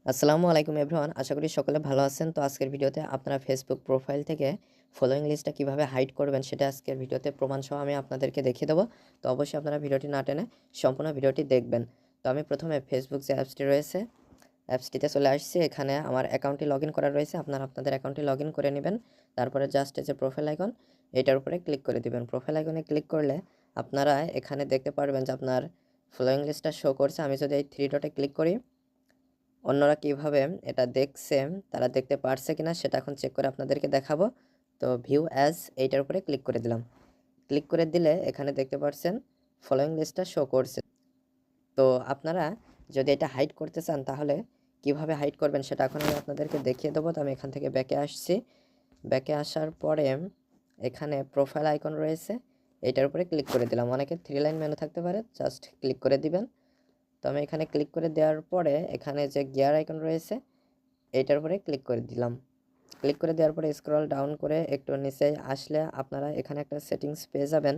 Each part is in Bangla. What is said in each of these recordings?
আসসালামু আলাইকুম এভরিওয়ান, আশা করি সকলে ভালো আছেন। তো আজকের ভিডিওতে আপনারা ফেসবুক প্রোফাইল থেকে ফলোয়িং লিস্টটা কিভাবে হাইড করবেন সেটা আজকের ভিডিওতে প্রমাণ সহ আমি আপনাদেরকে দেখিয়ে দেবো। তো অবশ্যই আপনারা ভিডিওটি না টেনে সম্পূর্ণ ভিডিওটি দেখবেন। তো আমি প্রথমে ফেসবুক যে অ্যাপসটি রয়েছে অ্যাপসটিতে চলে আসছি। এখানে আমার অ্যাকাউন্টটি লগ ইন করা রয়েছে, আপনারা আপনাদের অ্যাকাউন্টটি লগ ইন করে নেবেন। তারপরে জাস্ট এই যে প্রোফাইল আইকন, এটার উপরে ক্লিক করে দিবেন। প্রোফাইল আইকনে ক্লিক করলে আপনারা এখানে দেখতে পারবেন যে আপনার ফলোয়িং লিস্টটা শো করছে। আমি যদি এই থ্রি ডটে ক্লিক করি, অন্যরা কিভাবে এটা দেখছে, তারা দেখতে পারছে কিনা সেটা এখন চেক করে আপনাদেরকে দেখাবো। তো ভিউ অ্যাজ এইটার উপরে ক্লিক করে দিলাম। ক্লিক করে দিলে এখানে দেখতে পাচ্ছেন ফলোয়িং লিস্টটা শো করছে। তো আপনারা যদি এটা হাইড করতে চান তাহলে কিভাবে হাইড করবেন সেটা এখন আমি আপনাদেরকে দেখিয়ে দেবো। তো আমি এখান থেকে ব্যাকে আসছি। ব্যাকে আসার পরে এখানে প্রোফাইল আইকন রয়েছে, এইটার উপরে ক্লিক করে দিলাম। অনেকে থ্রি লাইন মেনু থাকতে পারে, জাস্ট ক্লিক করে দিবেন। তো আমি এখানে ক্লিক করে দেওয়ার পরে এখানে যে গিয়ার আইকন রয়েছে এইটার উপরে ক্লিক করে দিলাম। ক্লিক করে দেওয়ার পরে স্ক্রল ডাউন করে একটু নিচে আসলে আপনারা এখানে একটা সেটিংস পেয়ে যাবেন,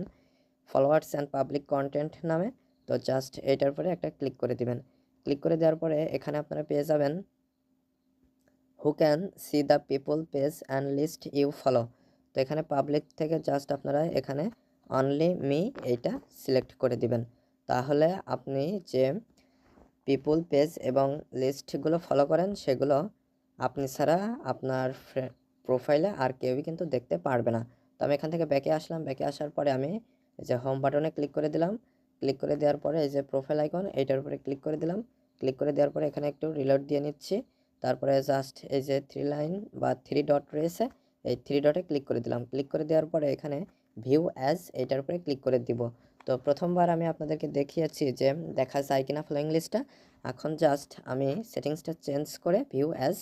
ফলোয়ার্স অ্যান্ড পাবলিক কন্টেন্ট নামে। তো জাস্ট এইটার উপরে একটা ক্লিক করে দিবেন। ক্লিক করে দেওয়ার পরে এখানে আপনারা পেয়ে যাবেন who can see the people page and list you follow. তো এখানে পাবলিক থেকে জাস্ট আপনারা এখানে অনলি মি এইটা সিলেক্ট করে দিবেন। তাহলে আপনি যে পিপল পেজ এবং লিস্টগুলো ফলো করেন সেগুলো আপনি ছাড়া আপনার প্রোফাইলে আর কেউই কিন্তু দেখতে পারবে না। তো আমি এখান থেকে ব্যাকে আসলাম। ব্যাকে আসার পরে আমি এই যে হোম বাটনে ক্লিক করে দিলাম। ক্লিক করে দেওয়ার পরে এই যে প্রোফাইল আইকন এইটার উপরে ক্লিক করে দিলাম। ক্লিক করে দেওয়ার পরে এখানে একটু রিলোড দিয়ে নিচ্ছি। তারপরে জাস্ট এই যে থ্রি লাইন বা থ্রি ডট রয়েছে, এই থ্রি ডটে ক্লিক করে দিলাম। ক্লিক করে দেওয়ার পরে এখানে ভিউ অ্যাজ এইটার উপরে ক্লিক করে দিব। তো প্রথমবার আমি আপনাদেরকে দেখিয়েছি যে দেখা যায় কিনা ফলোয়িং লিস্টটা। এখন জাস্ট আমি সেটিংসটা চেঞ্জ করে ভিউ অ্যাজ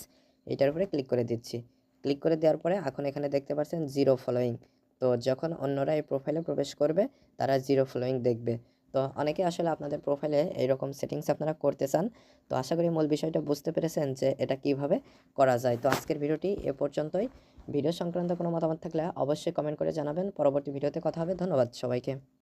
এইটার উপরে ক্লিক করে দিচ্ছি। ক্লিক করে দেওয়ার পরে এখন এখানে দেখতে পাচ্ছেন জিরো ফলোয়িং। তো যখন অন্যরা এই প্রোফাইলে প্রবেশ করবে তারা জিরো ফলোয়িং দেখবে। তো অনেকে আসলে আপনাদের প্রোফাইলে এইরকম সেটিংস আপনারা করতে চান। তো আশা করি মূল বিষয়টা বুঝতে পেরেছেন যে এটা কিভাবে করা যায়। তো আজকের ভিডিওটি এ পর্যন্তই। ভিডিও সংক্রান্ত কোনো মতামত থাকলে অবশ্যই কমেন্ট করে জানাবেন। পরবর্তী ভিডিওতে কথা হবে। ধন্যবাদ সবাইকে।